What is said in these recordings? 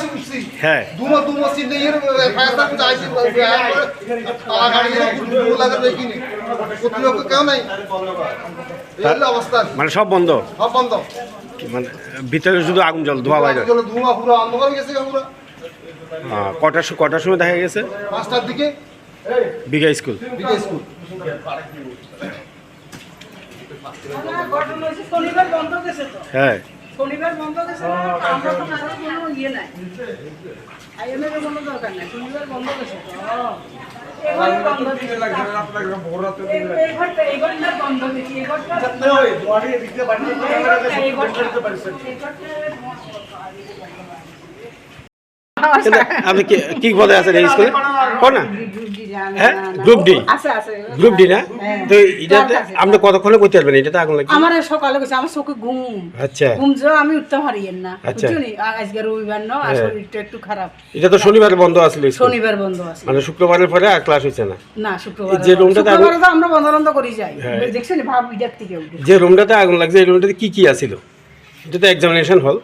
আসি বুঝছি হ্যাঁ দুমো চিনলে এর ফায়ার সার্ভিস আইসি তালা গাড়ি গুলো লাগাবে কিনে কর্তৃপক্ষ কেউ নাই এই হলো অবস্থা মানে সব বন্ধ সব বন্ধ মানে ভিতরে শুধু আগুন জল ধোয়া বাইরে ধোঁয়া পুরো অন্ধকার গেছে পুরো কটার সময় দেখা গেছে 5টার দিকে বিঘা স্কুল বিকে স্কুল ঘটনা হচ্ছে শনিবার বন্ধ গেছে তো হ্যাঁ শনিবার বন্ধ গেছে আমরা তো কারো কোনো ইয়ে নাই আইএমএর কোনো দরকার নাই শনিবার বন্ধ গেছে তো এবার বন্ধ দিছে এই ঘরটা বন্ধ দিছি এই ঘরটা আপনি কি বলে আছেন এই স্কুলে কোন না হ্যাঁ গ্রুপ ডি গ্রুপ ডি না তো এটাতে আপনি কতক্ষণে করতে পারবেন এটা তো আগুন লাগে আমার সকালে গেছে আমার চোখে ঘুম আচ্ছা ঘুম যে আমি উঠতে পারিয়েন না আচ্ছা। বুঝছো নি আজকে রবিবার না আর শরীরটা একটু খারাপ এটা তো শনিবারে বন্ধ আসলে শনিবার বন্ধ আছে মানে শুক্রবারের পরে আর ক্লাস হচ্ছে না না শুক্রবার যে রুমটাতে শুক্রবারে তো আমরা বন্ধ করি যাই দেখছেন ভাব ইডার থেকে উঠে যে রুমটাতে আগুন লাগছে এই রুমটাতে কি আছিল এটা তো এক্সামিনেশন হল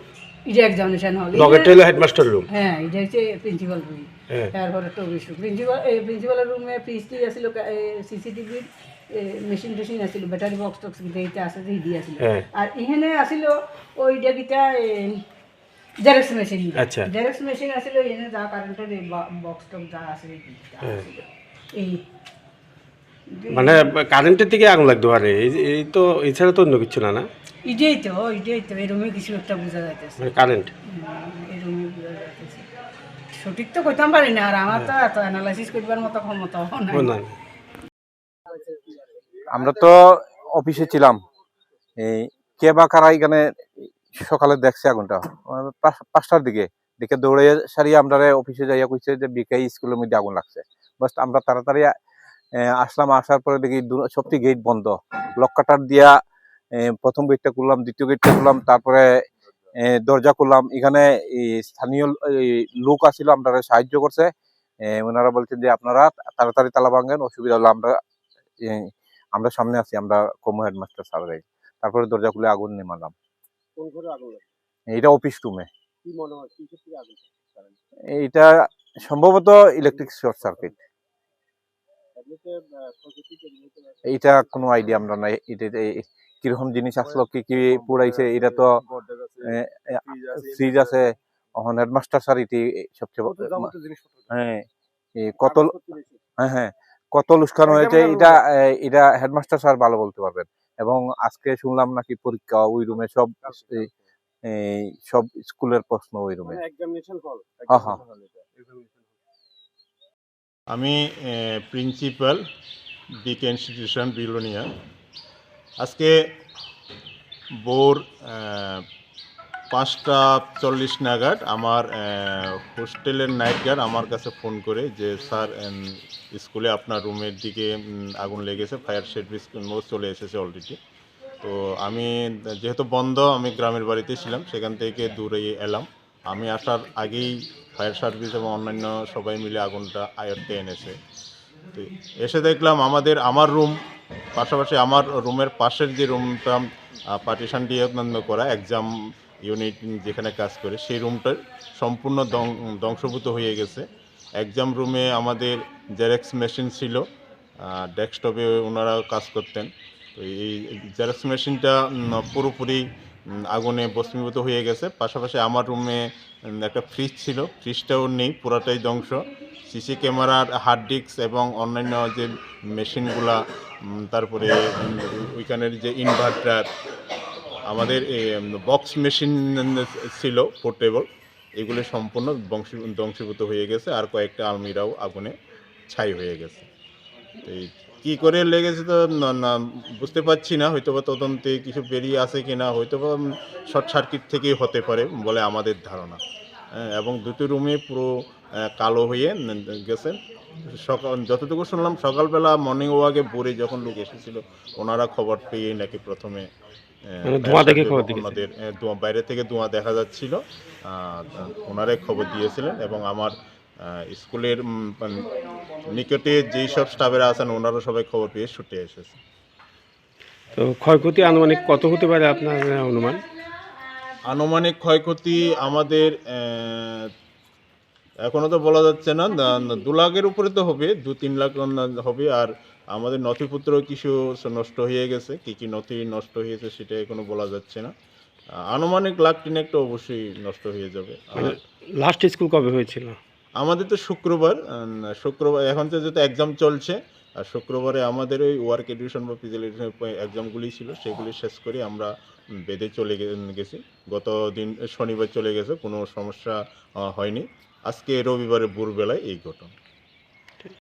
এটা এক্সামিনেশন হল লগেরটা হলো হেডমাস্টার রুম হ্যাঁ এটা হচ্ছে প্রিন্সিপাল রুম হ্যাঁ তারপরে তো বিশু প্রিন্সিপালের রুমে পিএইচডি আছিল সিসিটিভি মেশিন টেশিন আছিল ব্যাটারি বক্স টক্স গিটা এটা আছে যে হিডি আছিল হ্যাঁ। আর এখানে আছিল ওইটা গিটা জেরক্স মেশিন আচ্ছা। জেরক্স মেশিন আছিল এখানে যা কারেন্টের বক্স টক যা আছে এই মানে কারেন্টের থেকে আগুন লাগতে পারে এই তো এছাড়া তো অন্য কিছু না না এটাই তো এই রুমে কিছু একটা বোঝা যাইতেছে মানে কারেন্ট এই রুমে বোঝা যাইতেছে সঠিক তো কইতাম পারি না আর আমার তো এত অ্যানালাইসিস করবার মতো ক্ষমতাও নাই না আমরা তো অফিসে ছিলাম এই কে বা কারা এখানে সকালে দেখছে আগুনটা 5টার দিকে দেখে দৌড়ে সারিয়ে আমরা অফিসে যাইয়া কইছে যে বিকাই স্কুলের মধ্যে আগুন লাগছে বাস আমরা তাড়াতাড়ি আসলাম আসার পরে দেখি সবটি গেট বন্ধ লক কাটার দিয়া প্রথম গেটটা খুললাম দ্বিতীয় গেটটা খুললাম তারপরে দরজা খুললাম এখানে স্থানীয় লোক আসছিল আমরা সাহায্য করছে ওনারা বলছেন যে আপনারা তাড়াতাড়ি তালা ভাঙেন অসুবিধা হলো আমরা সামনে আছি আমরা কমো হেডমাস্টার স্যারের তারপরে দরজা খুলে আগুন নেমালাম এটা অফিস রুমে এটা সম্ভবত ইলেকট্রিক শর্ট সার্কিট এটা কোনো আইডিয়া আমরা নাই এটা কিরকম জিনিস আসলো কি কি পুরাইছে এটা তো ফ্রিজ আছে এখন হেডমাস্টার স্যার এটি সবচেয়ে হ্যাঁ কত হ্যাঁ কত লুস্কানো হয়েছে এটা হেডমাস্টার স্যার ভালো বলতে পারবেন এবং আজকে শুনলাম নাকি পরীক্ষা ওই রুমে সব স্কুলের প্রশ্ন ওই রুমে আমি প্রিন্সিপাল ডিকে ইনস্টিটিউশন বিলোনিয়া আজকে ভোর 5:40 নাগাদ আমার হোস্টেলের নাইট গার্ড আমার কাছে ফোন করে যে স্যার স্কুলে আপনার রুমের দিকে আগুন লেগেছে ফায়ার সার্ভিস চলে এসেছে অলরেডি তো আমি যেহেতু বন্ধ আমি গ্রামের বাড়িতে ছিলাম সেখান থেকে দূরে এলাম আমি আসার আগেই ফায়ার সার্ভিস এবং অন্যান্য সবাই মিলে আগুনটা আয়ত্তে এনেছে তো এসে দেখলাম আমার রুম পাশাপাশি আমার রুমের পাশের যে রুমটা পার্টিশন দিয়ে করা এক্সাম ইউনিট যেখানে কাজ করে সেই রুমটার সম্পূর্ণ ধ্বংসভূত হয়ে গেছে এক্সাম রুমে আমাদের জেরক্স মেশিন ছিল ডেস্কটপে ওনারাও কাজ করতেন তো এই জেরক্স মেশিনটা পুরোপুরি আগুনে ভস্মীভূত হয়ে গেছে পাশাপাশি আমার রুমে একটা ফ্রিজ ছিল ফ্রিজটাও নেই পুরাটাই ধ্বংস সিসি ক্যামেরার হার্ড ডিস্ক এবং অন্যান্য যে মেশিনগুলা তারপরে ওইখানের যে ইনভার্টার আমাদের বক্স মেশিন ছিল পোর্টেবল এগুলো সম্পূর্ণ ধ্বংসীভূত হয়ে গেছে আর কয়েকটা আলমিরাও আগুনে ছাই হয়ে গেছে এই কী করে লেগেছে তো না বুঝতে পারছি না হয়তোবা তদন্তে কিছু বেরিয়ে আসে কি না হয়তোবা শর্ট সার্কিট থেকেই হতে পারে বলে আমাদের ধারণা এবং দুটো রুমে পুরো কালো হয়ে গেছে যতটুকু শুনলাম সকালবেলা মর্নিং ওয়াকে ভোরে যখন লোক এসেছিল ওনারা খবর পেয়ে নাকি প্রথমে বাইরে থেকে ধোঁয়া দেখা যাচ্ছিল ওনারাই খবর দিয়েছিলেন এবং আমার স্কুলের নিকটে যেই সব স্টাফেরা আছেন ওনারা সবাই খবর পেয়ে ছুটে এসেছে তো ক্ষয়ক্ষতি আনুমানিক কত হতে পারে আপনার অনুমান আনুমানিক ক্ষয়ক্ষতি আমাদের এখনো তো বলা যাচ্ছে না, 2 লাখের উপরে তো হবে, 2-3 লাখ হবে। আর আমাদের নথিপত্র কিছু নষ্ট হয়ে গেছে, কি কি নথি নষ্ট হয়েছে সেটা এখনো বলা যাচ্ছে না। আনুমানিক লাখ 3 তো অবশ্যই নষ্ট হয়ে যাবে। আর লাস্ট স্কুল কবে হয়েছিল? আমাদের তো শুক্রবার, এখন তো যেহেতু এক্সাম চলছে, আর শুক্রবারে আমাদের ওই ওয়ার্ক এডুকেশন বা ফিজিক্যাল এডুকেশন এক্সামগুলি ছিল, সেগুলি শেষ করে আমরা বেদে চলে গেছি। গত দিন শনিবার চলে গেছে, কোনো সমস্যা হয়নি। আজকে রবিবারে ভোরবেলায় এই ঘটনা।